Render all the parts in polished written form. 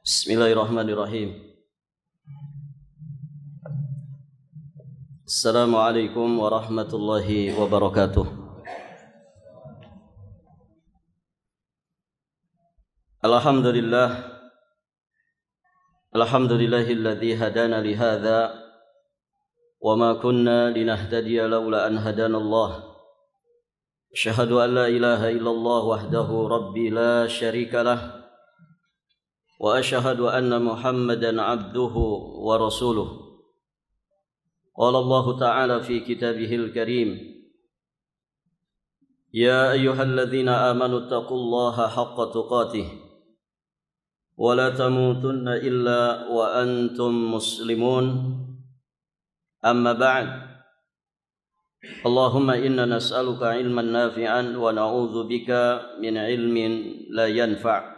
Bismillahirrahmanirrahim. Assalamualaikum warahmatullahi wabarakatuh. Alhamdulillahilladzi hadana li hadza wa ma kunna linahtadiya laula an hadanallah. Asyhadu an la ilaha illallah wahdahu rabbi la syarika lah. Wa asyhadu anna Muhammadan abduhu wa rasuluh. Qala Allah Ta'ala fi kitabihil karim. Ya ayyuhalladzina amanu taqullaha haqqa tuqatih wa la tamutunna illa wa antum muslimun. Amma ba'd. Allahumma inna nas'aluka ilman nafi'an wa na'udzu bika min ilmin la yanfa'.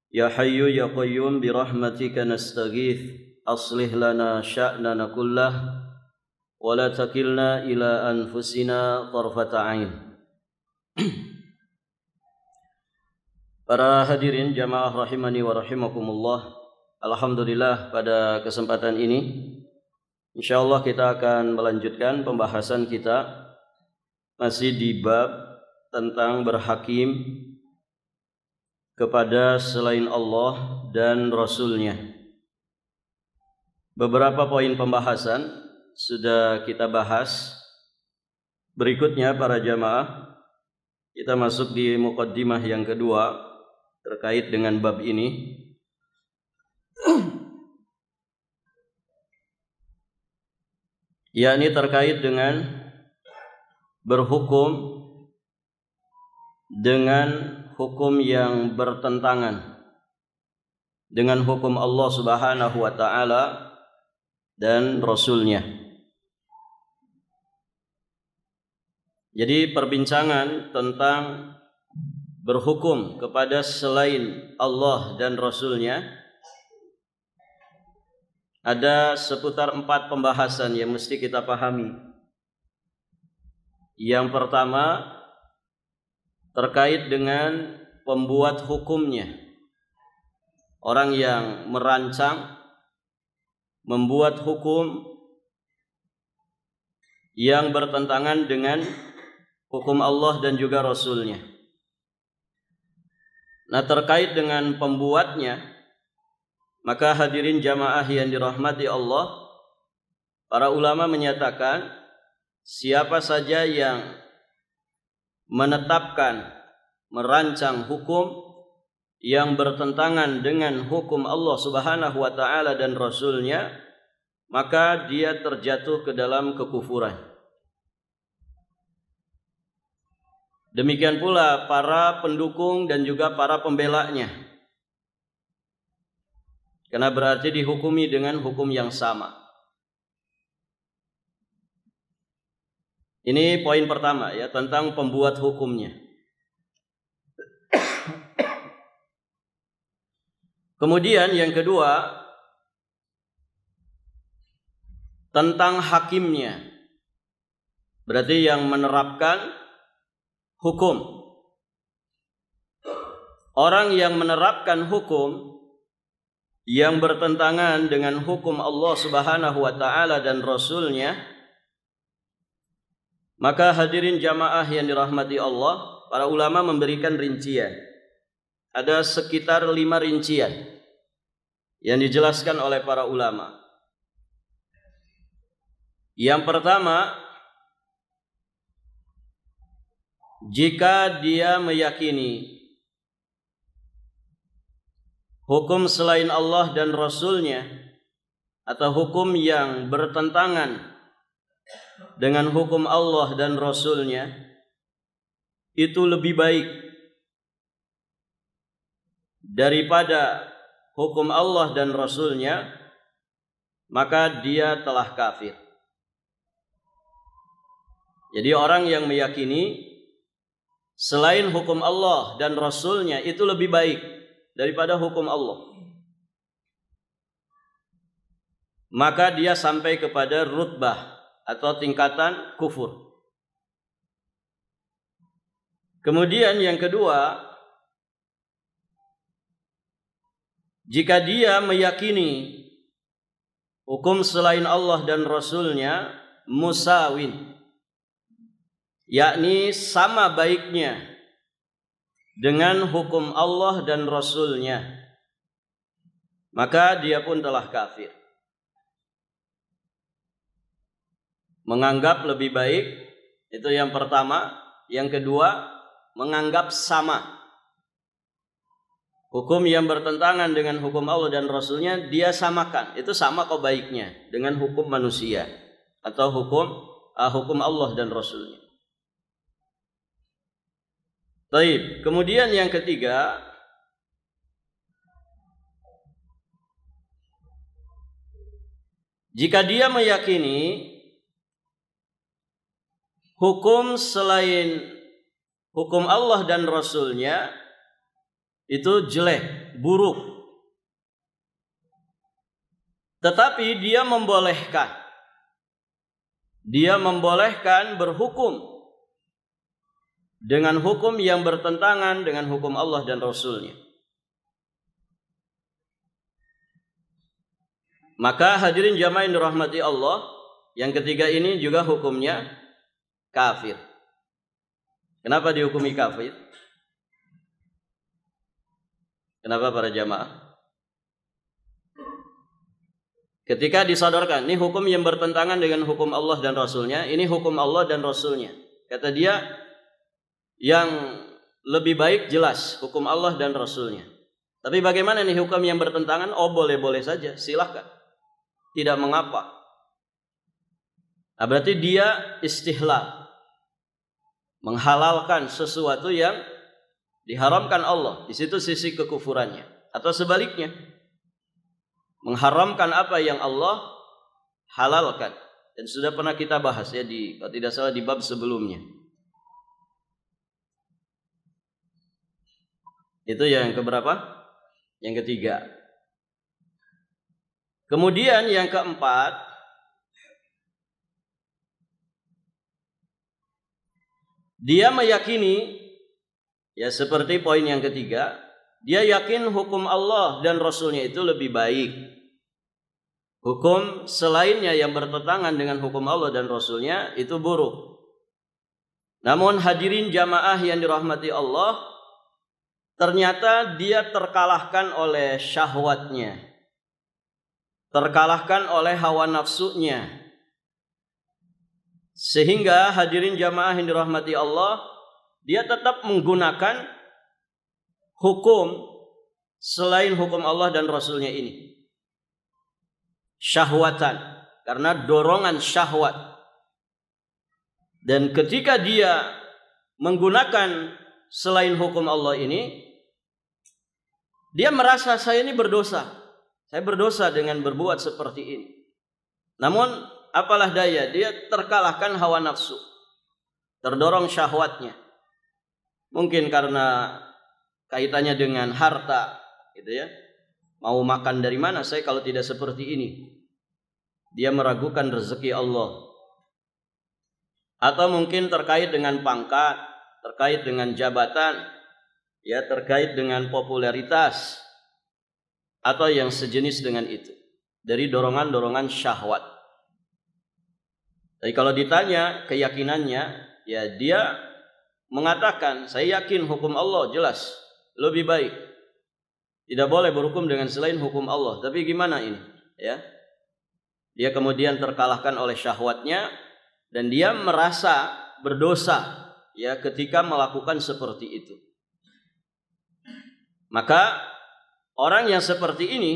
Ya Hayyu ya Qayyum bi rahmatika nastaghith aslih lana sya'nana kullah wa la takilna ila anfusina tarfata ain. Para hadirin jamaah rahimani wa rahimakumullah, alhamdulillah pada kesempatan ini insyaallah kita akan melanjutkan pembahasan kita masih di bab tentang berhakim kepada selain Allah dan Rasul-Nya. Beberapa poin pembahasan sudah kita bahas. Berikutnya para jamaah, kita masuk di muqaddimah yang kedua terkait dengan bab ini. Yakni terkait dengan berhukum dengan hukum yang bertentangan dengan hukum Allah Subhanahu wa Ta'ala dan Rasul-Nya. Jadi perbincangan tentang berhukum kepada selain Allah dan Rasul-Nya ada seputar 4 pembahasan yang mesti kita pahami. Yang pertama terkait dengan pembuat hukumnya, orang yang merancang, membuat hukum yang bertentangan dengan hukum Allah dan juga Rasul-Nya. Nah, terkait dengan pembuatnya, maka hadirin jamaah yang dirahmati Allah, para ulama menyatakan siapa saja yang menetapkan, merancang hukum yang bertentangan dengan hukum Allah Subhanahu wa Ta'ala dan Rasul-Nya, maka dia terjatuh ke dalam kekufuran. Demikian pula para pendukung dan juga para pembelanya, karena berarti dihukumi dengan hukum yang sama. Ini poin pertama ya, tentang pembuat hukumnya. Kemudian yang kedua tentang hakimnya. Berarti yang menerapkan hukum. Orang yang menerapkan hukum yang bertentangan dengan hukum Allah Subhanahu wa Ta'ala dan Rasul-Nya, maka hadirin jamaah yang dirahmati Allah, para ulama memberikan rincian. Ada sekitar 5 rincian yang dijelaskan oleh para ulama. Yang pertama, jika dia meyakini hukum selain Allah dan Rasul-Nya atau hukum yang bertentangan dengan hukum Allah dan Rasul-Nya itu lebih baik daripada hukum Allah dan Rasul-Nya, maka dia telah kafir. Jadi orang yang meyakini selain hukum Allah dan Rasul-Nya itu lebih baik daripada hukum Allah, maka dia sampai kepada rutbah atau tingkatan kufur. Kemudian yang kedua, jika dia meyakini hukum selain Allah dan Rasulnya musawin, yakni sama baiknya dengan hukum Allah dan Rasulnya, maka dia pun telah kafir. Menganggap lebih baik, itu yang pertama. Yang kedua, menganggap sama. Hukum yang bertentangan dengan hukum Allah dan Rasulnya dia samakan. Itu sama kok baiknya dengan hukum manusia atau hukum Allah dan Rasulnya. Baik. Kemudian yang ketiga, jika dia meyakini hukum selain hukum Allah dan Rasulnya itu jelek, buruk, tetapi dia membolehkan berhukum dengan hukum yang bertentangan dengan hukum Allah dan Rasulnya, maka hadirin jamaah yang dirahmati Allah, yang ketiga ini juga hukumnya kafir. Kenapa dihukumi kafir? Kenapa para jamaah? Ketika disodorkan, ini hukum yang bertentangan dengan hukum Allah dan Rasulnya, ini hukum Allah dan Rasulnya. Kata dia, yang lebih baik jelas hukum Allah dan Rasulnya. Tapi bagaimana nih hukum yang bertentangan? Oh, boleh-boleh saja, silahkan. Tidak mengapa. Nah, berarti dia istihlal, menghalalkan sesuatu yang diharamkan Allah. Di situ sisi kekufurannya. Atau sebaliknya, mengharamkan apa yang Allah halalkan. Dan sudah pernah kita bahas ya kalau tidak salah di bab sebelumnya. Itu yang keberapa? Yang ketiga. Kemudian yang keempat, dia meyakini, ya seperti poin yang ketiga, dia yakin hukum Allah dan Rasulnya itu lebih baik. Hukum selainnya yang bertentangan dengan hukum Allah dan Rasulnya itu buruk. Namun hadirin jamaah yang dirahmati Allah, ternyata dia terkalahkan oleh syahwatnya, terkalahkan oleh hawa nafsunya. Sehingga hadirin jamaah yang dirahmati Allah, dia tetap menggunakan hukum selain hukum Allah dan Rasulnya ini. Syahwatan, karena dorongan syahwat. Dan ketika dia menggunakan selain hukum Allah ini, dia merasa saya ini berdosa. Saya berdosa dengan berbuat seperti ini. Namun apalah daya, dia terkalahkan hawa nafsu, terdorong syahwatnya. Mungkin karena kaitannya dengan harta, gitu ya. Mau makan dari mana saya kalau tidak seperti ini? Dia meragukan rezeki Allah. Atau mungkin terkait dengan pangkat, terkait dengan jabatan, ya, terkait dengan popularitas, atau yang sejenis dengan itu, dari dorongan-dorongan syahwat. Tapi kalau ditanya keyakinannya, ya dia mengatakan, saya yakin hukum Allah jelas lebih baik. Tidak boleh berhukum dengan selain hukum Allah. Tapi gimana ini? Ya, dia kemudian terkalahkan oleh syahwatnya dan dia merasa berdosa, ya, ketika melakukan seperti itu. Maka orang yang seperti ini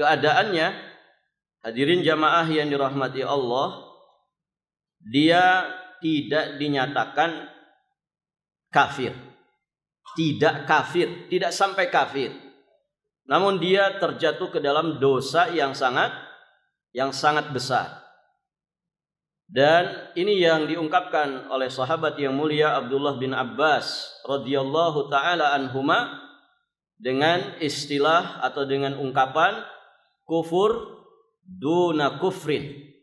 keadaannya, hadirin jamaah yang dirahmati Allah, dia tidak dinyatakan kafir. Tidak kafir, tidak sampai kafir. Namun dia terjatuh ke dalam dosa yang sangat besar. Dan ini yang diungkapkan oleh sahabat yang mulia Abdullah bin Abbas radhiyallahu taala anhuma dengan istilah atau dengan ungkapan kufur duna kufrin.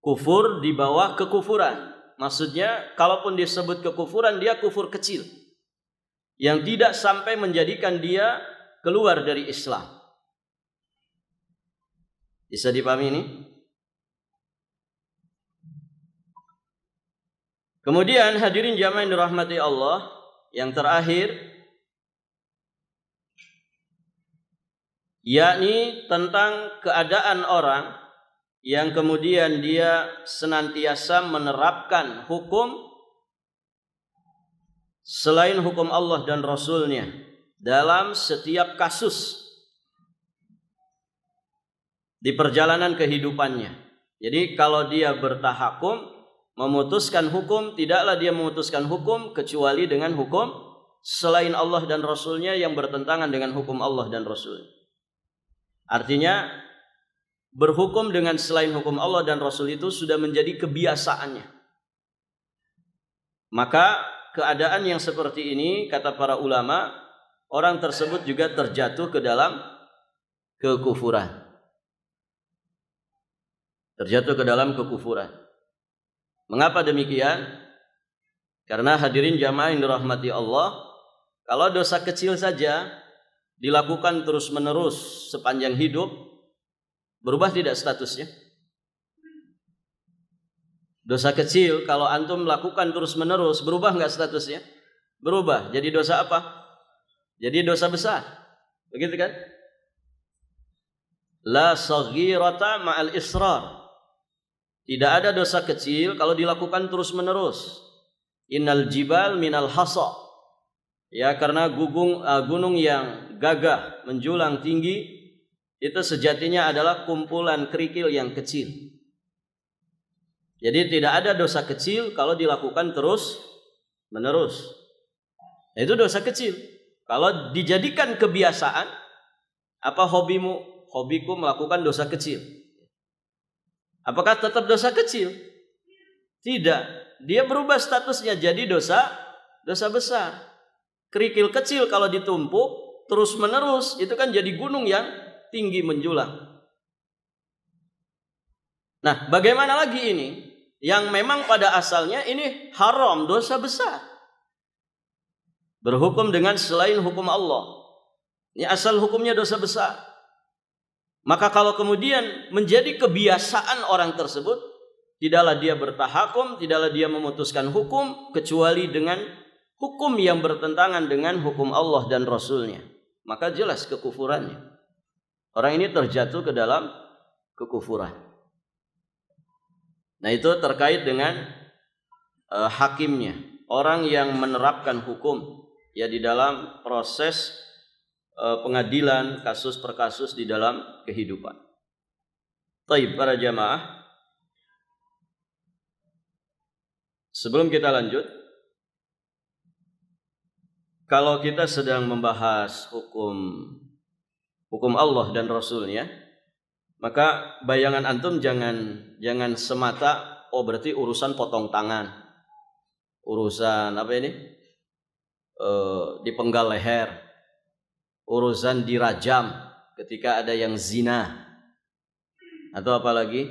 Kufur di bawah kekufuran. Maksudnya kalaupun disebut kekufuran, dia kufur kecil yang tidak sampai menjadikan dia keluar dari Islam. Bisa dipahami ini? Kemudian hadirin jamaah yang dirahmati Allah, yang terakhir yakni tentang keadaan orang yang kemudian dia senantiasa menerapkan hukum selain hukum Allah dan Rasulnya dalam setiap kasus di perjalanan kehidupannya. Jadi kalau dia bertahakum, memutuskan hukum, tidaklah dia memutuskan hukum kecuali dengan hukum selain Allah dan Rasulnya yang bertentangan dengan hukum Allah dan Rasulnya. Artinya berhukum dengan selain hukum Allah dan Rasul itu sudah menjadi kebiasaannya. Maka keadaan yang seperti ini, kata para ulama, orang tersebut juga terjatuh ke dalam kekufuran. Terjatuh ke dalam kekufuran. Mengapa demikian? Karena hadirin jamaah yang dirahmati Allah, kalau dosa kecil saja dilakukan terus-menerus sepanjang hidup, berubah tidak statusnya? Dosa kecil kalau antum lakukan terus-menerus, berubah enggak statusnya? Berubah. Jadi dosa apa? Jadi dosa besar. Begitu kan? La saghirata ma'al israr. Tidak ada dosa kecil kalau dilakukan terus-menerus. Innal jibal minal hasa. Ya, karena gunung yang gagah menjulang tinggi itu sejatinya adalah kumpulan kerikil yang kecil. Jadi tidak ada dosa kecil kalau dilakukan terus-menerus. Itu dosa kecil. Kalau dijadikan kebiasaan, apa hobimu? Hobiku melakukan dosa kecil. Apakah tetap dosa kecil? Tidak. Dia berubah statusnya jadi dosa besar. Kerikil kecil kalau ditumpuk terus menerus itu kan jadi gunung yang tinggi menjulang. Nah, bagaimana lagi ini? Yang memang pada asalnya ini haram, dosa besar. Berhukum dengan selain hukum Allah. Ini asal hukumnya dosa besar. Maka kalau kemudian menjadi kebiasaan orang tersebut, tidaklah dia bertahakum, tidaklah dia memutuskan hukum kecuali dengan hukum yang bertentangan dengan hukum Allah dan Rasulnya. Maka jelas kekufurannya. Orang ini terjatuh ke dalam kekufuran. Nah, itu terkait dengan hakimnya. Orang yang menerapkan hukum ya di dalam proses pengadilan kasus per kasus di dalam kehidupan. Taib para jamaah, sebelum kita lanjut, kalau kita sedang membahas hukum Allah dan Rasulnya, maka bayangan antum jangan semata berarti urusan potong tangan, urusan apa ini dipenggal leher, urusan dirajam ketika ada yang zina, atau apalagi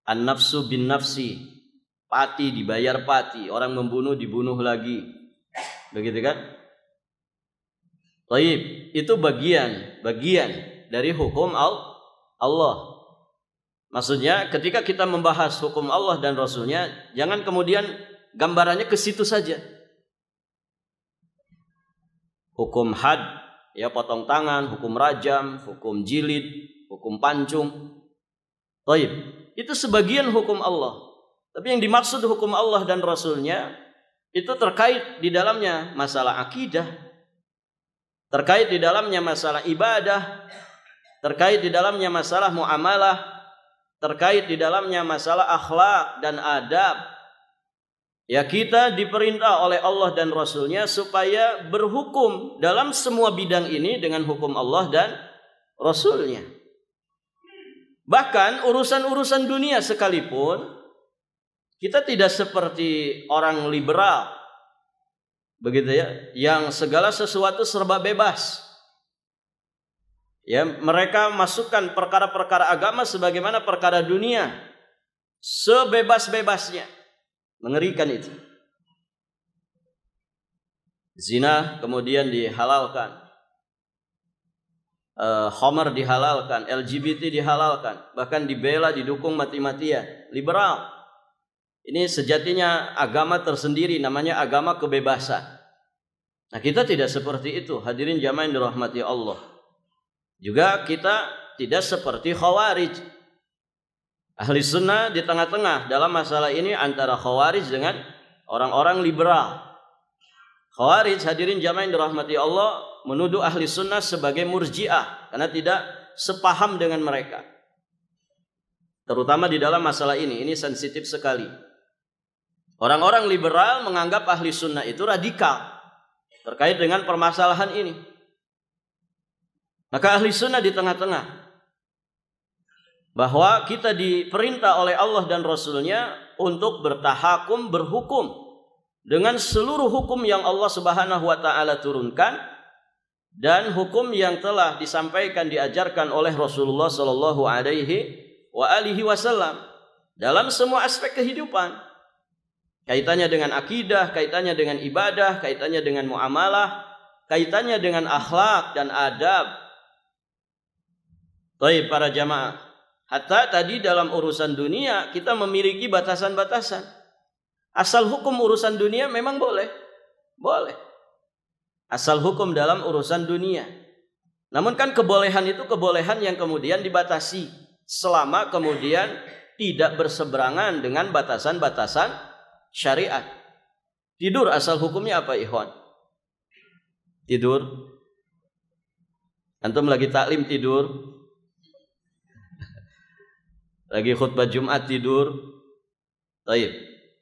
an-nafsu bin nafsi, pati dibayar pati, orang membunuh dibunuh lagi, begitu kan? Taib, itu bagian dari hukum Allah. Maksudnya ketika kita membahas hukum Allah dan Rasulnya, jangan kemudian gambarannya ke situ saja. Hukum had, ya potong tangan, hukum rajam, hukum jilid, hukum pancung. Taib, itu sebagian hukum Allah. Tapi yang dimaksud hukum Allah dan Rasulnya itu terkait di dalamnya masalah akidah, terkait di dalamnya masalah ibadah, terkait di dalamnya masalah muamalah, terkait di dalamnya masalah akhlak dan adab. Ya, kita diperintah oleh Allah dan Rasulnya supaya berhukum dalam semua bidang ini dengan hukum Allah dan Rasulnya. Bahkan urusan-urusan dunia sekalipun, kita tidak seperti orang liberal, begitu ya, yang segala sesuatu serba bebas. Ya, mereka masukkan perkara-perkara agama sebagaimana perkara dunia, sebebas-bebasnya. Mengerikan itu. Zina kemudian dihalalkan. Homer dihalalkan, LGBT dihalalkan, bahkan dibela, didukung mati-matian. Liberal. Ini sejatinya agama tersendiri, namanya agama kebebasan. Nah, kita tidak seperti itu, hadirin jamaah yang dirahmati Allah. Juga kita tidak seperti Khawarij. Ahli sunnah di tengah-tengah dalam masalah ini antara Khawarij dengan orang-orang liberal. Khawarij, hadirin jamaah yang dirahmati Allah, menuduh ahli sunnah sebagai murji'ah karena tidak sepaham dengan mereka. Terutama di dalam masalah ini sensitif sekali. Orang-orang liberal menganggap ahli sunnah itu radikal terkait dengan permasalahan ini. Maka ahli sunnah di tengah-tengah, bahwa kita diperintah oleh Allah dan Rasulnya untuk bertahakum, berhukum dengan seluruh hukum yang Allah Subhanahu wa ta'ala turunkan dan hukum yang telah disampaikan, diajarkan oleh Rasulullah sallallahu alaihi wasallam dalam semua aspek kehidupan. Kaitannya dengan akidah, kaitannya dengan ibadah, kaitannya dengan muamalah, kaitannya dengan akhlak dan adab. Baik para jamaah, hatta tadi dalam urusan dunia kita memiliki batasan-batasan. Asal hukum urusan dunia memang boleh. Boleh. Asal hukum dalam urusan dunia. Namun kan kebolehan itu kebolehan yang kemudian dibatasi selama kemudian tidak berseberangan dengan batasan-batasan syariat. Tidur asal hukumnya apa, ikhwan? Tidur. Antum lagi taklim tidur. Lagi khutbah Jumat tidur. Baik,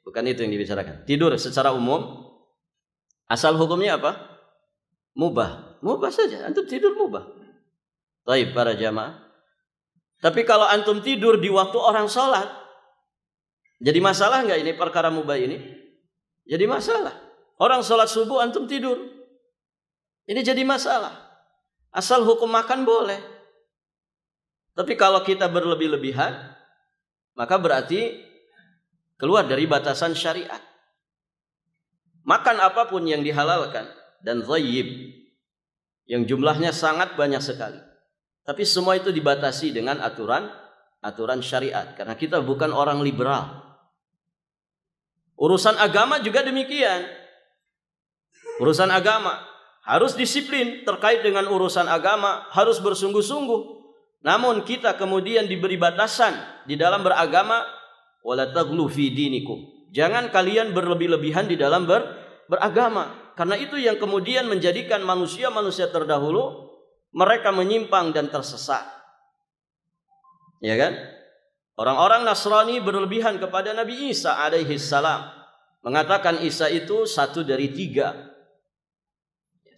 bukan itu yang dibicarakan. Tidur secara umum asal hukumnya apa? Mubah. Mubah saja. Antum tidur mubah. Baik para jamaah. Tapi kalau antum tidur di waktu orang sholat, jadi masalah nggak ini perkara mubah ini? Jadi masalah. Orang sholat subuh antum tidur. Ini jadi masalah. Asal hukum makan boleh. Tapi kalau kita berlebih-lebihan, maka berarti keluar dari batasan syariat. Makan apapun yang dihalalkan dan thayyib yang jumlahnya sangat banyak sekali. Tapi semua itu dibatasi dengan aturan syariat. Karena kita bukan orang liberal. Urusan agama juga demikian. Urusan agama harus disiplin terkait dengan urusan agama, harus bersungguh-sungguh. Namun kita kemudian diberi batasan di dalam beragama, wala taghlu fi dinikum. Jangan kalian berlebih-lebihan di dalam beragama. Karena itu yang kemudian menjadikan manusia-manusia terdahulu mereka menyimpang dan tersesat. Ya kan? Orang-orang Nasrani berlebihan kepada Nabi Isa alaihi salam, mengatakan Isa itu satu dari tiga,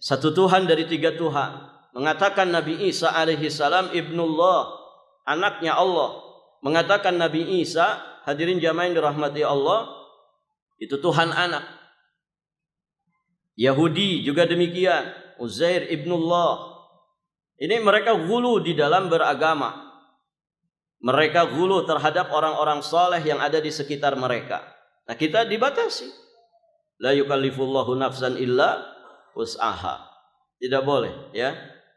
satu Tuhan dari tiga Tuhan. Mengatakan Nabi Isa alaihi salam ibnullah, anaknya Allah. Mengatakan Nabi Isa, hadirin jamaah yang dirahmati Allah, itu Tuhan anak. Yahudi juga demikian, Uzair ibnullah. Ini mereka ghulu di dalam beragama. Mereka ghulu terhadap orang-orang saleh yang ada di sekitar mereka. Nah, kita dibatasi. La yukallifullahu nafsan illa wus'aha. Tidak boleh, ya.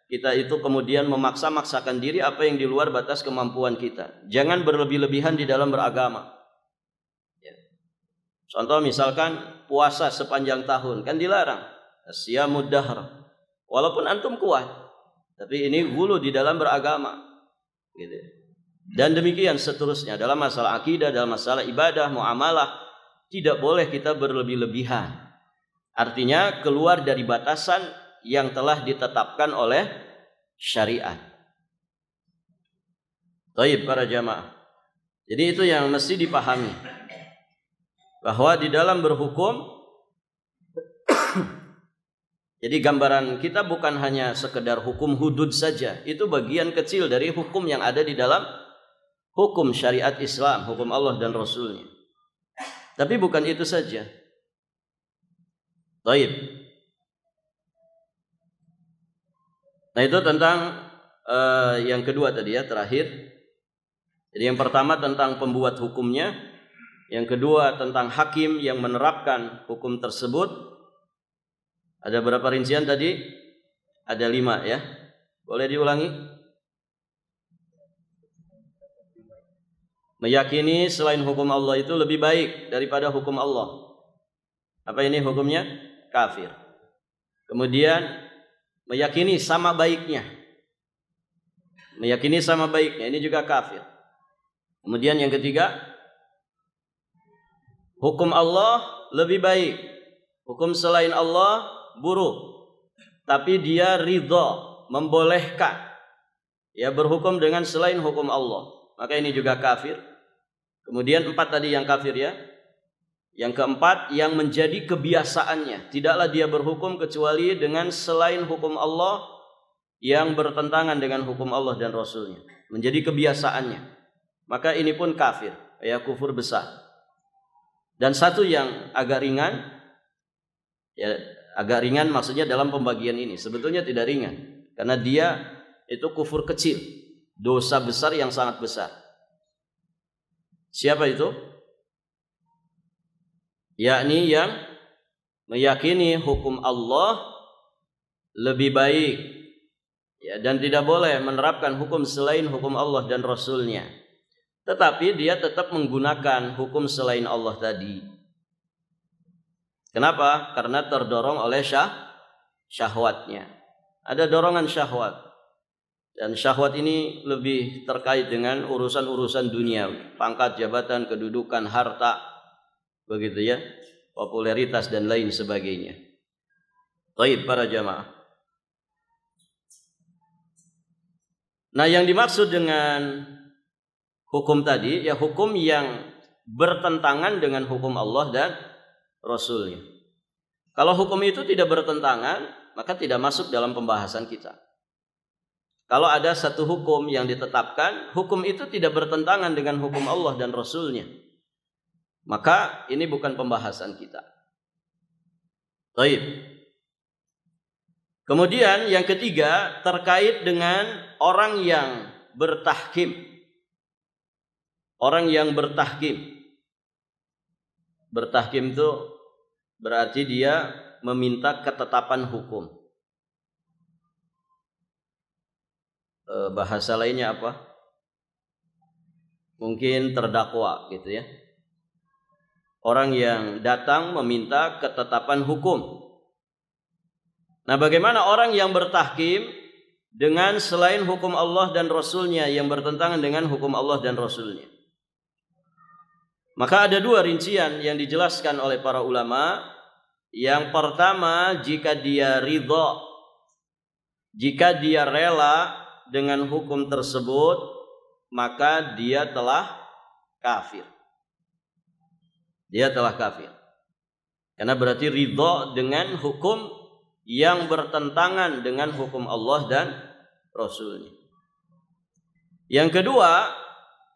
Kita itu kemudian memaksa-maksakan diri apa yang di luar batas kemampuan kita. Jangan berlebih-lebihan di dalam beragama. Ya. Contoh misalkan puasa sepanjang tahun, kan dilarang. Siyamud dahr. Walaupun antum kuat, tapi ini ghulu di dalam beragama. Gitu. Dan demikian seterusnya. Dalam masalah akidah, dalam masalah ibadah, muamalah, tidak boleh kita berlebih-lebihan. Artinya keluar dari batasan yang telah ditetapkan oleh syariat. Baik para jamaah. Jadi itu yang mesti dipahami. Bahwa di dalam berhukum, jadi gambaran kita bukan hanya sekedar hukum hudud saja. Itu bagian kecil dari hukum yang ada di dalam hukum syariat Islam, hukum Allah dan Rasulnya. Tapi bukan itu saja. Baik. Nah itu tentang yang kedua tadi ya, terakhir. Jadi yang pertama tentang pembuat hukumnya, yang kedua tentang hakim yang menerapkan hukum tersebut. Ada berapa rincian tadi? Ada 5 ya. Boleh diulangi? Meyakini selain hukum Allah itu lebih baik daripada hukum Allah. Apa ini hukumnya? Kafir. Kemudian meyakini sama baiknya. Meyakini sama baiknya, ini juga kafir. Kemudian yang ketiga, hukum Allah lebih baik. Hukum selain Allah buruk. Tapi dia ridha, membolehkan ya berhukum dengan selain hukum Allah. Maka ini juga kafir. Kemudian 4 tadi yang kafir ya. Yang keempat, yang menjadi kebiasaannya. Tidaklah dia berhukum kecuali dengan selain hukum Allah yang bertentangan dengan hukum Allah dan Rasulnya. Menjadi kebiasaannya. Maka ini pun kafir. Ya, kufur besar. Dan satu yang agak ringan. Ya, agak ringan maksudnya dalam pembagian ini. Sebetulnya tidak ringan. Karena dia itu kufur kecil. Dosa besar yang sangat besar. Siapa itu? Yakni yang meyakini hukum Allah lebih baik ya, dan tidak boleh menerapkan hukum selain hukum Allah dan Rasulnya. Tetapi dia tetap menggunakan hukum selain Allah tadi. Kenapa? Karena terdorong oleh syahwatnya. Ada dorongan syahwat. Dan syahwat ini lebih terkait dengan urusan-urusan dunia, pangkat, jabatan, kedudukan, harta, begitu ya, popularitas dan lain sebagainya. Baik para jamaah. Nah, yang dimaksud dengan hukum tadi ya hukum yang bertentangan dengan hukum Allah dan Rasulnya. Kalau hukum itu tidak bertentangan, maka tidak masuk dalam pembahasan kita. Kalau ada satu hukum yang ditetapkan, hukum itu tidak bertentangan dengan hukum Allah dan Rasulnya, maka ini bukan pembahasan kita. Baik. Kemudian yang ketiga terkait dengan orang yang bertahkim. Orang yang bertahkim. Bertahkim itu berarti dia meminta ketetapan hukum. Bahasa lainnya apa? Mungkin terdakwa gitu ya. Orang yang datang meminta ketetapan hukum. Nah, bagaimana orang yang bertahkim dengan selain hukum Allah dan Rasulnya yang bertentangan dengan hukum Allah dan Rasulnya? Maka ada 2 rincian yang dijelaskan oleh para ulama. Yang pertama, jika dia ridha, jika dia rela dengan hukum tersebut, maka dia telah kafir. Dia telah kafir. Karena berarti ridha dengan hukum yang bertentangan dengan hukum Allah dan Rasulnya. Yang kedua,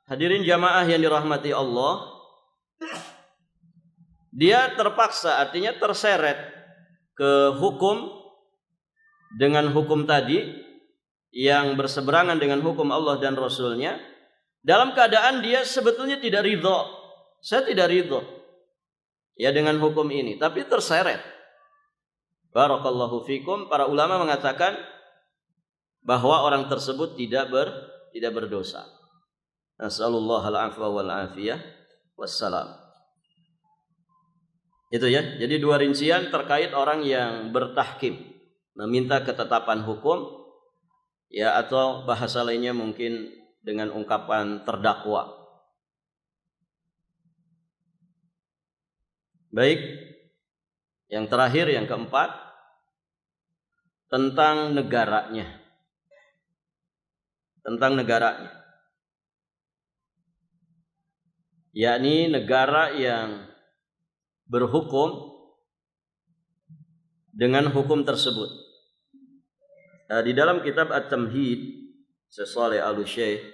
hadirin jamaah yang dirahmati Allah, dia terpaksa, artinya terseret ke hukum dengan hukum tadi yang berseberangan dengan hukum Allah dan Rasulnya, dalam keadaan dia sebetulnya tidak ridho. Saya tidak ridho ya dengan hukum ini, tapi terseret. Barakallahu fikum. Para ulama mengatakan bahwa orang tersebut tidak berdosa. Nasallallahu al-afwa wal afiyah wassalam. Itu ya. Jadi 2 rincian terkait orang yang bertahkim, meminta ketetapan hukum ya, atau bahasa lainnya mungkin dengan ungkapan terdakwa. Baik. Yang terakhir, yang keempat, tentang negaranya. Tentang negaranya. Yakni negara yang berhukum dengan hukum tersebut. Di dalam kitab At-Tamhid, Syekh Shalih Al-Utsaimin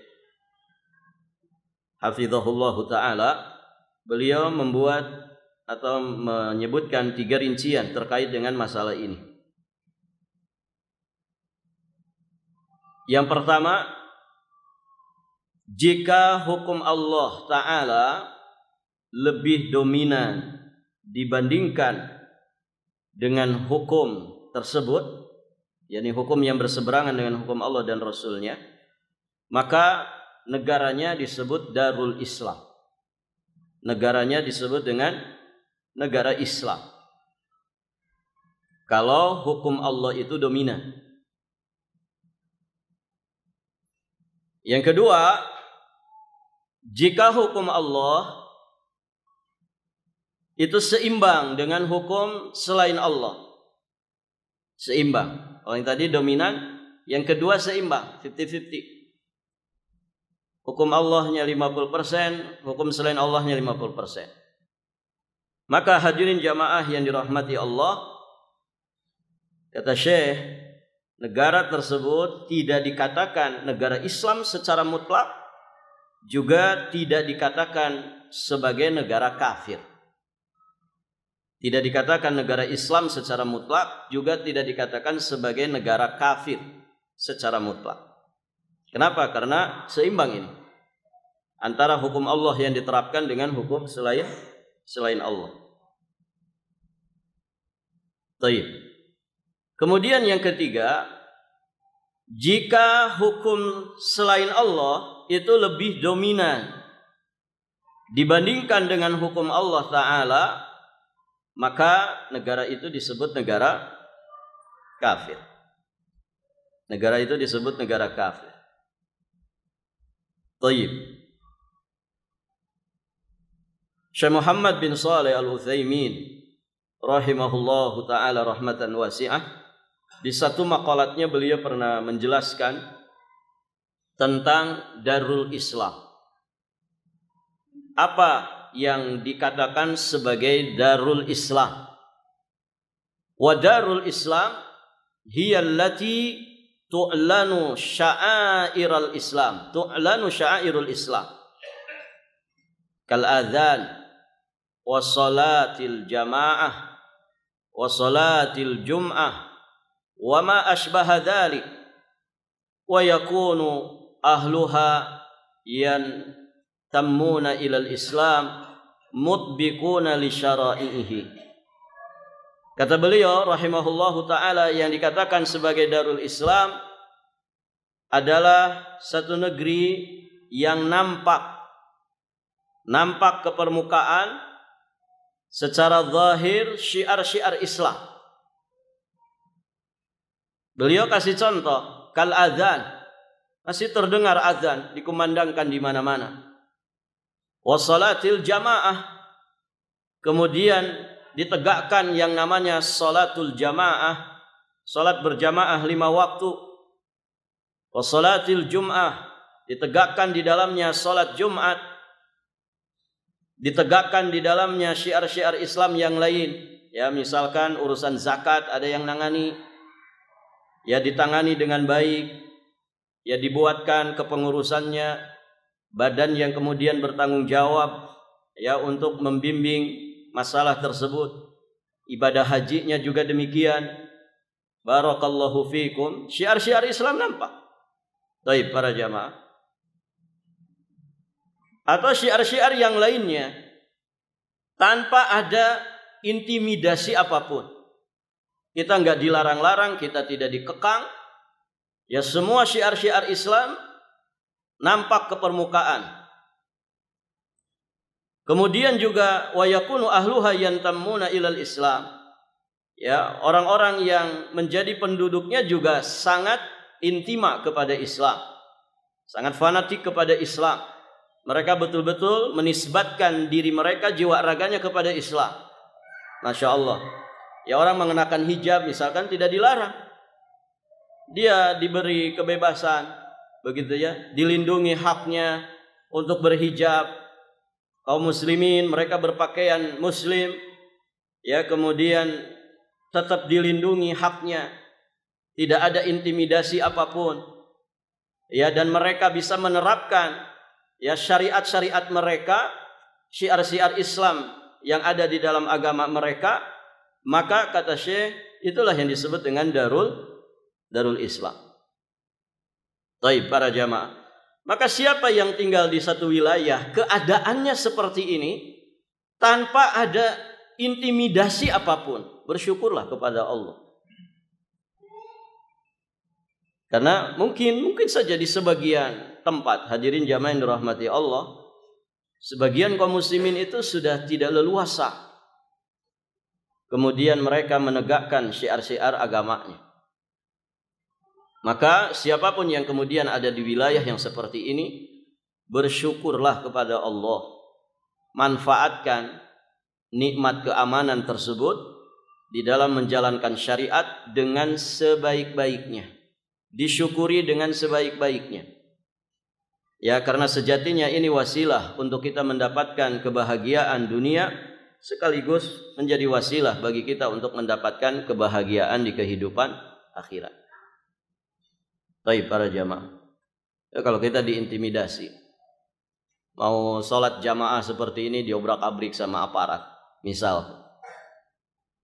hafizahullahu taala, beliau membuat atau menyebutkan 3 rincian terkait dengan masalah ini. Yang pertama, jika hukum Allah taala lebih dominan dibandingkan dengan hukum tersebut, yakni hukum yang berseberangan dengan hukum Allah dan Rasulnya, maka negaranya disebut Darul Islam. Negaranya disebut dengan negara Islam. Kalau hukum Allah itu dominan. Yang kedua, jika hukum Allah itu seimbang dengan hukum selain Allah. Seimbang. Kalau yang tadi dominan, yang kedua seimbang, 50-50. Hukum Allahnya 50%, hukum selain Allahnya 50%. Maka hadirin jamaah yang dirahmati Allah, kata Syekh, negara tersebut tidak dikatakan negara Islam secara mutlak, juga tidak dikatakan sebagai negara kafir. Tidak dikatakan negara Islam secara mutlak, juga tidak dikatakan sebagai negara kafir secara mutlak. Kenapa? Karena seimbang ini antara hukum Allah yang diterapkan dengan hukum selain Allah. Baik. Kemudian yang ketiga, jika hukum selain Allah itu lebih dominan dibandingkan dengan hukum Allah Ta'ala, maka negara itu disebut negara kafir. Negara itu disebut negara kafir. Taib. Syekh Muhammad bin Shalih Al-Utsaimin rahimahullahu ta'ala rahmatan wasi'ah, di satu maqalatnya beliau pernah menjelaskan tentang Darul Islam. Apa yang dikatakan sebagai Darul Islam? Wa Darul Islam hiya allati tu'lanu sya'airal Islam. Tu'lanu sya'airul Islam. Kal adzan wa salatil jamaah wa salatil jum'ah wa ma ashbaha dzalik, wa yakunu ahluha yantammuna ilal Islam mutbiquna li syara'ihi. Kata beliau rahimahullahu ta'ala, yang dikatakan sebagai Darul Islam adalah satu negeri yang nampak ke permukaan secara zahir syiar-syiar Islam. Beliau kasih contoh, kal adzan, masih terdengar azan dikumandangkan di mana-mana. Wassalatil jamaah, kemudian ditegakkan yang namanya salatul jamaah, salat berjamaah 5 waktu. Wassalatil jum'ah, ditegakkan di dalamnya salat Jumat, ditegakkan di dalamnya syiar-syiar Islam yang lain. Ya, misalkan urusan zakat ada yang nangani, ya ditangani dengan baik, ya dibuatkan kepengurusannya badan yang kemudian bertanggung jawab ya untuk membimbing masalah tersebut. Ibadah hajinya juga demikian. Barakallahu fikum. Syiar-syiar Islam nampak. Baik para jamaah. Atau syiar-syiar yang lainnya tanpa ada intimidasi apapun. Kita enggak dilarang-larang, kita tidak dikekang. Ya, semua syiar-syiar Islam nampak ke permukaan. Kemudian juga wa yakunu ahluha yantammuna ilal Islam. Ya, orang-orang yang menjadi penduduknya juga sangat intima kepada Islam. Sangat fanatik kepada Islam. Mereka betul-betul menisbatkan diri mereka, jiwa raganya kepada Islam. Masya Allah. Ya, orang mengenakan hijab misalkan tidak dilarang. Dia diberi kebebasan, begitu ya, dilindungi haknya untuk berhijab. Kaum muslimin mereka berpakaian muslim, ya, kemudian tetap dilindungi haknya. Tidak ada intimidasi apapun. Ya, dan mereka bisa menerapkan ya syariat-syariat mereka, syiar-syiar Islam yang ada di dalam agama mereka. Maka kata Syekh, itulah yang disebut dengan Darul Islam. Baik para jamaah. Maka siapa yang tinggal di satu wilayah keadaannya seperti ini tanpa ada intimidasi apapun, bersyukurlah kepada Allah. Karena mungkin saja di sebagian tempat, hadirin jamaah yang dirahmati Allah, sebagian kaum muslimin itu sudah tidak leluasa. Kemudian mereka menegakkan syiar-syiar agamanya. Maka siapapun yang kemudian ada di wilayah yang seperti ini, bersyukurlah kepada Allah. Manfaatkan nikmat keamanan tersebut di dalam menjalankan syariat dengan sebaik-baiknya. Disyukuri dengan sebaik-baiknya. Ya, karena sejatinya ini wasilah untuk kita mendapatkan kebahagiaan dunia, sekaligus menjadi wasilah bagi kita untuk mendapatkan kebahagiaan di kehidupan akhirat. Baik para jamaah. Ya, kalau kita diintimidasi, mau sholat jamaah seperti ini diobrak-abrik sama aparat, misal,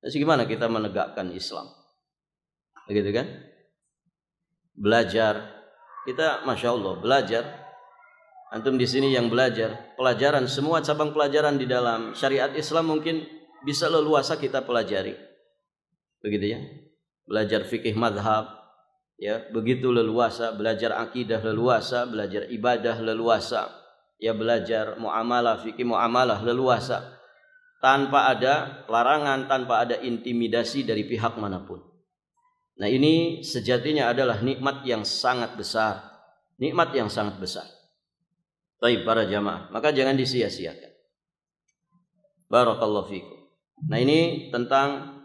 terus gimana kita menegakkan Islam? Begitu kan? Belajar, kita masya Allah belajar. Antum di sini yang belajar, pelajaran semua cabang pelajaran di dalam syariat Islam mungkin bisa leluasa kita pelajari, begitu ya? Belajar fikih madhab, ya begitu leluasa. Belajar akidah leluasa, belajar ibadah leluasa, ya belajar muamalah, fikih muamalah leluasa, tanpa ada larangan, tanpa ada intimidasi dari pihak manapun. Nah ini sejatinya adalah nikmat yang sangat besar, nikmat yang sangat besar. Baik para jamaah, maka jangan disia-siakan. Barakallahu fikum. Nah ini tentang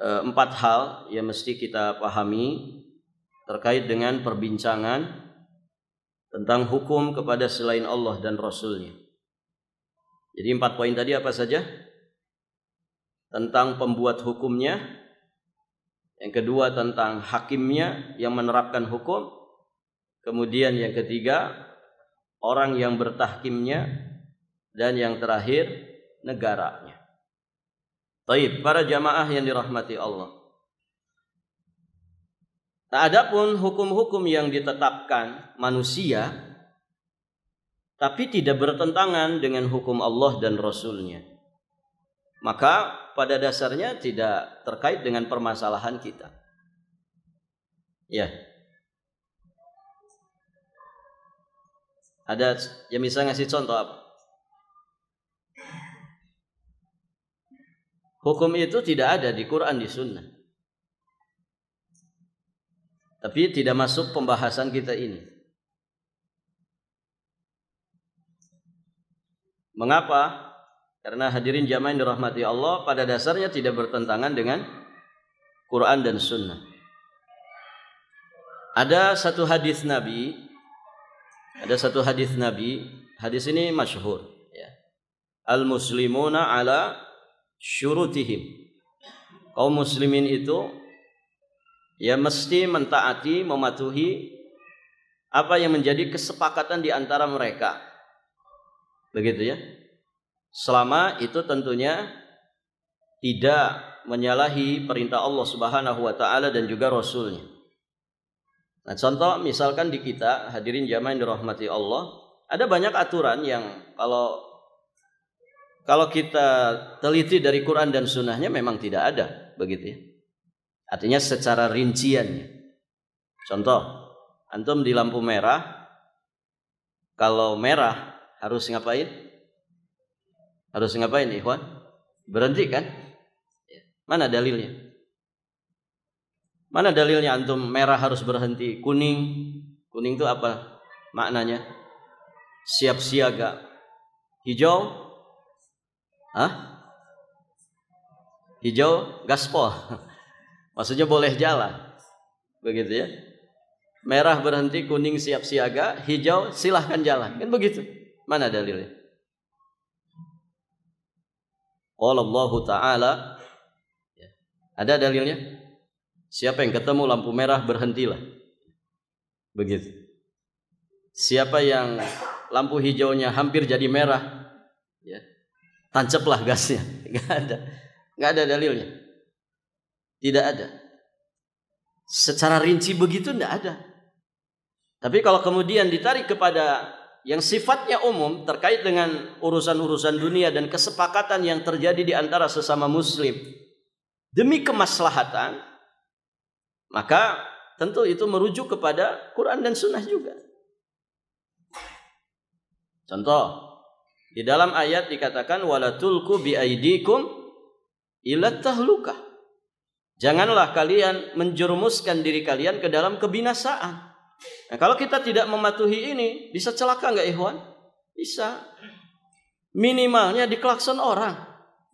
4 hal yang mesti kita pahami terkait dengan perbincangan tentang hukum kepada selain Allah dan Rasulnya. Jadi 4 poin tadi apa saja? Tentang pembuat hukumnya. Yang kedua tentang hakimnya yang menerapkan hukum. Kemudian yang ketiga orang yang bertahkimnya, dan yang terakhir negaranya. Baik, para jamaah yang dirahmati Allah. Nah, adapun hukum-hukum yang ditetapkan manusia tapi tidak bertentangan dengan hukum Allah dan Rasulnya, maka pada dasarnya tidak terkait dengan permasalahan kita. Ya. Ada yang bisa ngasih contoh apa? Hukum itu tidak ada di Quran, di Sunnah. Tapi tidak masuk pembahasan kita ini. Mengapa? Karena hadirin jamaah yang dirahmati Allah, pada dasarnya tidak bertentangan dengan Quran dan Sunnah. Ada satu hadis Nabi. Hadis ini masyhur, ya. Al-muslimuna ala syurutihim. Kaum muslimin itu ya mesti mentaati, mematuhi apa yang menjadi kesepakatan di antara mereka. Begitu ya. Selama itu tentunya tidak menyalahi perintah Allah Subhanahu wa taala dan juga Rasulnya. Nah, contoh misalkan di kita, hadirin jamaah yang dirahmati Allah, ada banyak aturan yang kalau kita teliti dari Quran dan Sunnahnya memang tidak ada, begitu ya. Artinya secara rinciannya. Contoh, antum di lampu merah, kalau merah harus ngapain? Harus ngapain, ikhwan? Berhenti kan? Mana dalilnya? Mana dalilnya antum merah harus berhenti? Kuning itu apa maknanya? Siap siaga. Hijau? Hijau gaspol. Maksudnya boleh jalan. Begitu ya. Merah berhenti, kuning siap siaga, hijau silahkan jalan. Kan begitu. Mana dalilnya? Qala Allah Ta'ala. Ada dalilnya? Siapa yang ketemu lampu merah berhentilah. Begitu. Siapa yang lampu hijaunya hampir jadi merah, ya, tancaplah gasnya. Nggak ada dalilnya. Tidak ada. Secara rinci begitu tidak ada. Tapi kalau kemudian ditarik kepada yang sifatnya umum terkait dengan urusan-urusan dunia dan kesepakatan yang terjadi di antara sesama muslim demi kemaslahatan, maka tentu itu merujuk kepada Quran dan Sunnah juga. Contoh, di dalam ayat dikatakan wala tulqu biaidikum ila tahlukah. Janganlah kalian menjerumuskan diri kalian ke dalam kebinasaan. Nah, kalau kita tidak mematuhi ini, bisa celaka enggak ikhwan? Bisa. Minimalnya diklakson orang.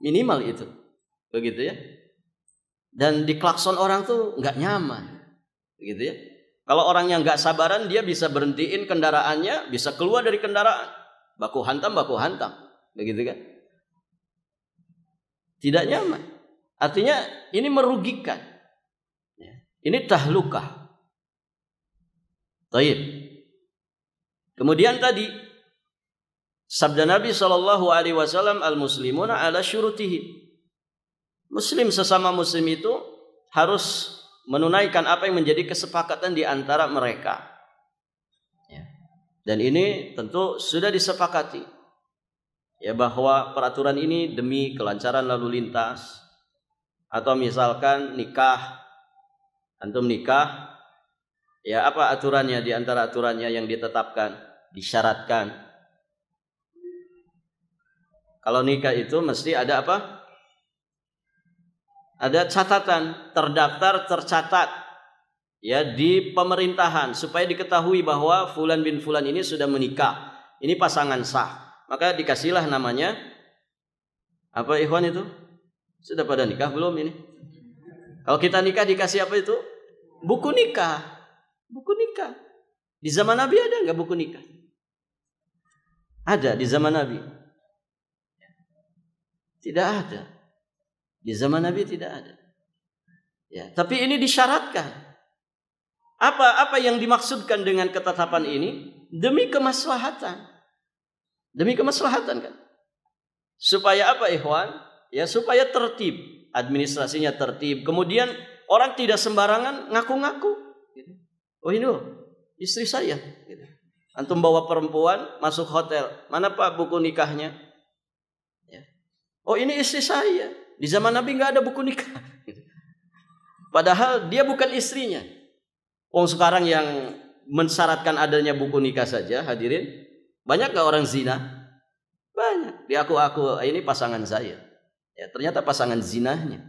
Minimal itu. Begitu ya. Dan diklakson orang tuh enggak nyaman. Begitu ya. Kalau orang yang enggak sabaran, dia bisa berhentiin kendaraannya, bisa keluar dari kendaraan. Baku hantam. Begitu kan? Tidak nyaman. Artinya ini merugikan. Ini tahlukah. Baik. Kemudian tadi sabda Nabi SAW, al-muslimuna ala syurutihim. Muslim sesama muslim itu harus menunaikan apa yang menjadi kesepakatan di antara mereka. Dan ini tentu sudah disepakati ya, bahwa peraturan ini demi kelancaran lalu lintas. Atau misalkan nikah, antum nikah, ya apa aturannya, di antara aturannya yang ditetapkan, disyaratkan. Kalau nikah itu mesti ada apa? Ada catatan, terdaftar, tercatat ya di pemerintahan, supaya diketahui bahwa fulan bin fulan ini sudah menikah, ini pasangan sah. Maka dikasihlah namanya apa ikhwan itu? Sudah pada nikah belum ini? Kalau kita nikah dikasih apa itu? Buku nikah. Buku nikah. Di zaman Nabi ada enggak buku nikah? Ada di zaman Nabi? Tidak ada. Di zaman Nabi tidak ada. Ya, tapi ini disyaratkan. Apa yang dimaksudkan dengan ketetapan ini? Demi kemaslahatan. Demi kemaslahatan kan? Supaya apa ikhwan? Ya, supaya tertib, administrasinya tertib. Kemudian orang tidak sembarangan ngaku-ngaku. Oh ini loh, istri saya. Antum bawa perempuan masuk hotel, mana Pak buku nikahnya? Ya. Oh ini istri saya. Di zaman Nabi nggak ada buku nikah. Padahal dia bukan istrinya. Sekarang yang mensyaratkan adanya buku nikah saja, hadirin, banyak nggak orang zina? Banyak. Dia aku ini pasangan saya. Ya, ternyata pasangan zinahnya.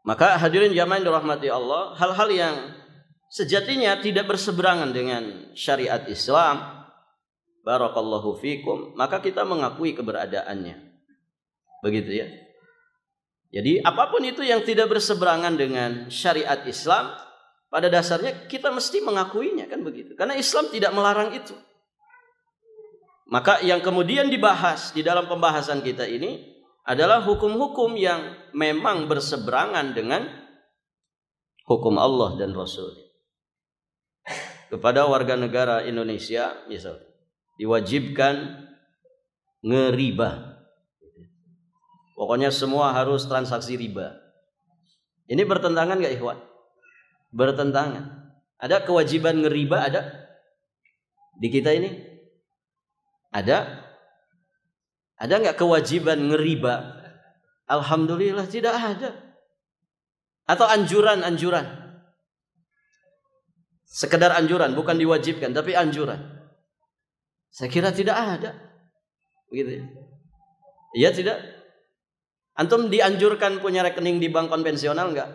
Maka hadirin jamaah yang dirahmati Allah, hal-hal yang sejatinya tidak berseberangan dengan syariat Islam, barakallahu fikum, maka kita mengakui keberadaannya. Begitu ya. Jadi apapun itu yang tidak berseberangan dengan syariat Islam, pada dasarnya kita mesti mengakuinya, kan begitu. Karena Islam tidak melarang itu. Maka yang kemudian dibahas di dalam pembahasan kita ini adalah hukum-hukum yang memang berseberangan dengan hukum Allah dan Rasul. Kepada warga negara Indonesia misalnya diwajibkan ngeriba. Pokoknya semua harus transaksi riba. Ini bertentangan gak ikhwan? Bertentangan. Ada kewajiban ngeriba ada? Di kita ini? Ada? Ada gak kewajiban ngeriba? Alhamdulillah tidak ada. Atau anjuran-anjuran? Sekedar anjuran, bukan diwajibkan, tapi anjuran. Saya kira tidak ada. Begitu ya? Iya tidak? Antum dianjurkan punya rekening di bank konvensional enggak?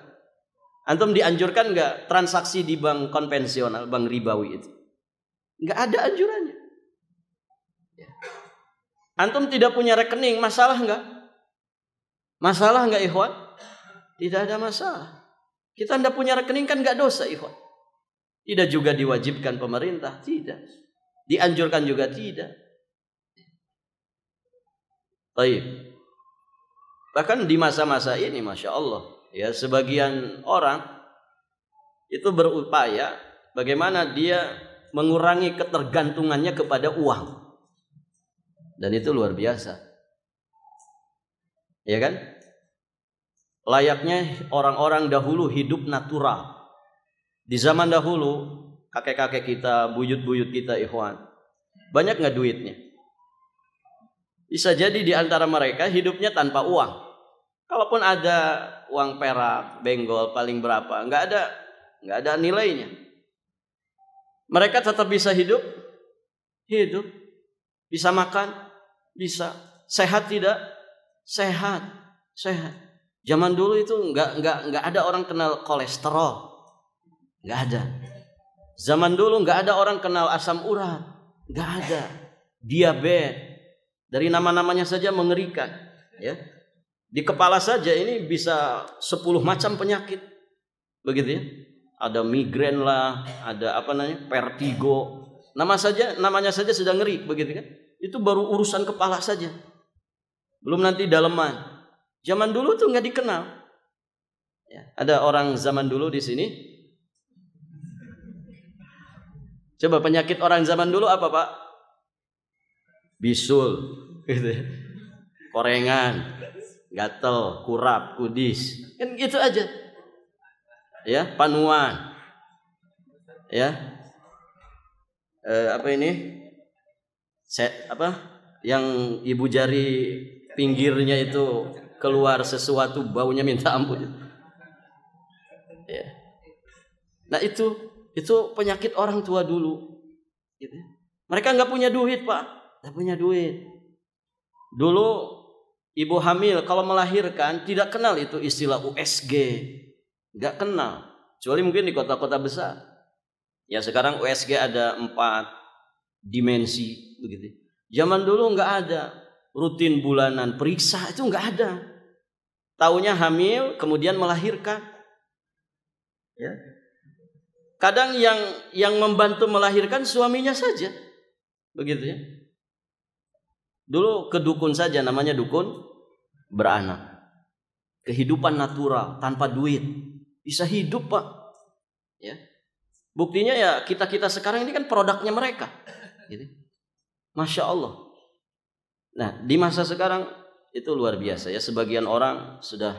Antum dianjurkan enggak transaksi di bank konvensional, bank ribawi itu? Enggak ada anjurannya. Antum tidak punya rekening, masalah enggak? Masalah enggak ikhwan? Tidak ada masalah. Kita tidak punya rekening kan enggak dosa ikhwan. Tidak juga diwajibkan pemerintah, tidak. Dianjurkan juga tidak. Baik. Bahkan di masa-masa ini, Masya Allah, ya, sebagian orang itu berupaya bagaimana dia mengurangi ketergantungannya kepada uang. Dan itu luar biasa. Ya kan? Layaknya orang-orang dahulu hidup natural. Di zaman dahulu, kakek-kakek kita, buyut-buyut kita, ikhwan, banyak nggak duitnya? Bisa jadi di antara mereka hidupnya tanpa uang. Kalaupun ada uang perak, benggol paling berapa, nggak ada nilainya. Mereka tetap bisa hidup, bisa makan, bisa sehat tidak, sehat. Zaman dulu itu nggak ada orang kenal kolesterol, nggak ada. Zaman dulu nggak ada orang kenal asam urat, nggak ada. Diabetes, dari nama-namanya saja mengerikan, ya. Di kepala saja ini bisa 10 macam penyakit, begitu ya. Ada migrain lah, ada vertigo. Namanya saja sudah ngeri, begitu kan? Itu baru urusan kepala saja. Belum nanti daleman. Zaman dulu tuh nggak dikenal. Ya, ada orang zaman dulu di sini. Coba penyakit orang zaman dulu apa, Pak? Bisul, gitu ya. Korengan, gatel, kurap, kudis, kan gitu aja. Ya, panuan. Ya. Yang ibu jari pinggirnya itu keluar sesuatu baunya minta ampun. Ya. Nah, itu penyakit orang tua dulu. Gitu. Mereka nggak punya duit, Pak. Nggak punya duit. Dulu ibu hamil kalau melahirkan tidak kenal itu istilah USG, nggak kenal. Kecuali mungkin di kota-kota besar. Ya sekarang USG ada 4 dimensi, begitu. Zaman dulu nggak ada rutin bulanan periksa, itu nggak ada. Taunya hamil kemudian melahirkan. Ya. Kadang yang membantu melahirkan suaminya saja, begitu ya. Dulu ke dukun saja, namanya dukun beranak. Kehidupan natural tanpa duit bisa hidup, Pak. Ya. Buktinya ya kita sekarang ini kan produknya mereka. Gitu. Masya Allah. Nah di masa sekarang itu luar biasa ya. Sebagian orang sudah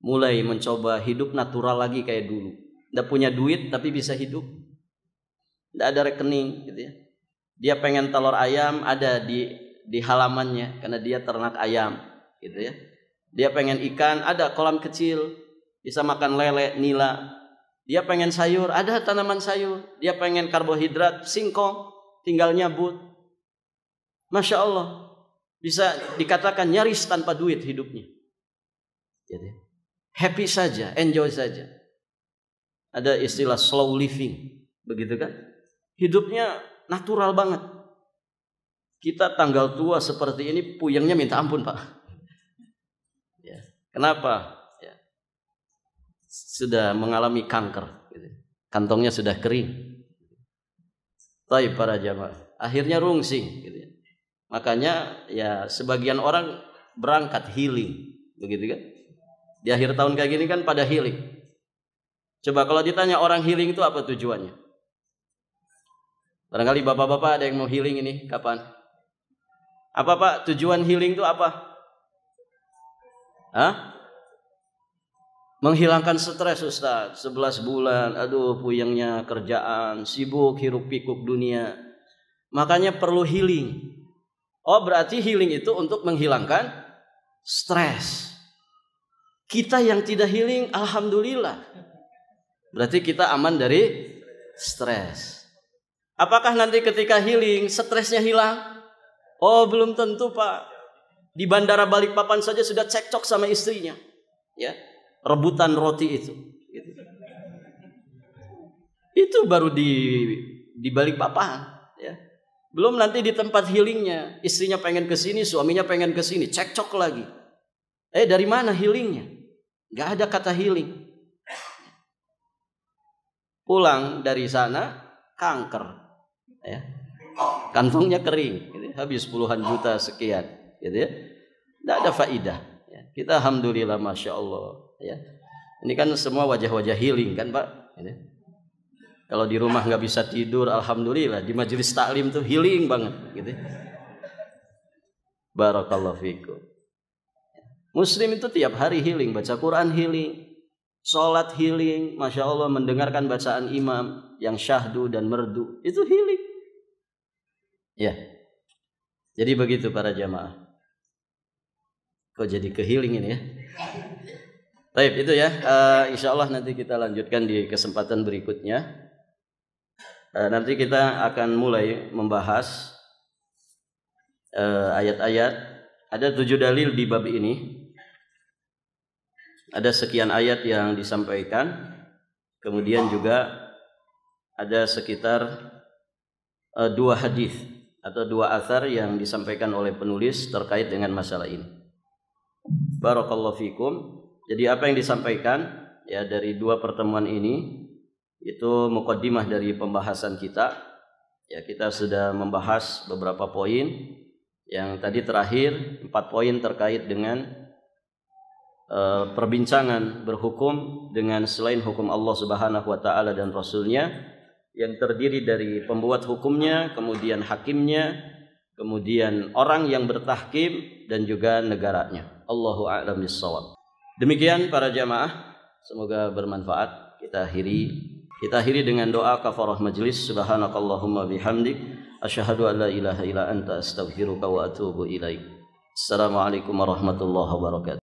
mulai mencoba hidup natural lagi kayak dulu. Nggak punya duit tapi bisa hidup. Nggak ada rekening gitu ya. Dia pengen telur ayam ada di halamannya karena dia ternak ayam gitu ya. Dia pengen ikan ada kolam kecil bisa makan lele, nila. Dia pengen sayur ada tanaman sayur. Dia pengen karbohidrat singkong tinggal nyabut. Masya Allah bisa dikatakan nyaris tanpa duit hidupnya. Jadi, happy saja, enjoy saja. Ada istilah slow living, begitu kan? Hidupnya natural banget. Kita tanggal tua seperti ini puyengnya minta ampun, Pak. Ya. Kenapa? Ya. Sudah mengalami kanker, gitu. Kantongnya sudah kering. Tapi para jamaah, akhirnya rungsing, gitu ya. Makanya ya sebagian orang berangkat healing, begitu kan? Di akhir tahun kayak gini kan pada healing. Coba kalau ditanya orang healing itu apa tujuannya? Barangkali bapak-bapak ada yang mau healing ini kapan? Apa Pak tujuan healing itu apa? Hah? Menghilangkan stres Ustaz. 11 bulan, aduh puyengnya kerjaan, sibuk hiruk pikuk dunia. Makanya perlu healing. Oh berarti healing itu untuk menghilangkan stres. Kita yang tidak healing, alhamdulillah. Berarti kita aman dari stres. Apakah nanti ketika healing stresnya hilang? Oh belum tentu Pak. Di bandara Balikpapan saja sudah cekcok sama istrinya. Ya. Rebutan roti itu. Itu baru di Balikpapan. Ya. Belum nanti di tempat healingnya. Istrinya pengen ke sini, suaminya pengen ke sini. Cekcok lagi. Dari mana healingnya? Gak ada kata healing. Pulang dari sana kanker. Ya. Kantongnya kering. Gitu. Habis puluhan juta sekian. Gitu ya. Gak ada faidah. Ya. Kita alhamdulillah Masya Allah. Ya. Ini kan semua wajah-wajah healing kan Pak. Gitu. Kalau di rumah nggak bisa tidur, alhamdulillah di majelis taklim tuh healing banget, gitu. Barakallahu fikum. Muslim itu tiap hari healing, baca Quran healing, sholat healing, masya Allah mendengarkan bacaan imam yang syahdu dan merdu itu healing. Ya, jadi begitu para jamaah. Kok jadi ke healing ini ya? Baik, itu ya. Insya Allah nanti kita lanjutkan di kesempatan berikutnya. Nanti kita akan mulai membahas ayat-ayat. Ada 7 dalil di bab ini. Ada sekian ayat yang disampaikan. Kemudian juga ada sekitar 2 hadis atau 2 athar yang disampaikan oleh penulis terkait dengan masalah ini. Barakallahu fikum. Jadi apa yang disampaikan ya dari 2 pertemuan ini itu muqaddimah dari pembahasan kita. Ya, kita sudah membahas beberapa poin. Yang tadi terakhir 4 poin terkait dengan perbincangan berhukum dengan selain hukum Allah Subhanahu wa taala dan Rasulnya, yang terdiri dari pembuat hukumnya, kemudian hakimnya, kemudian orang yang bertahkim, dan juga negaranya. Allahu a'lam bissawab. Demikian para jamaah, semoga bermanfaat. Kita akhiri dengan doa kafarah majlis. Subhanakallahumma bihamdik, asyhadu an la ilaha illa anta, astaghfiruka wa atubu ilaik. Assalamualaikum warahmatullahi wabarakatuh.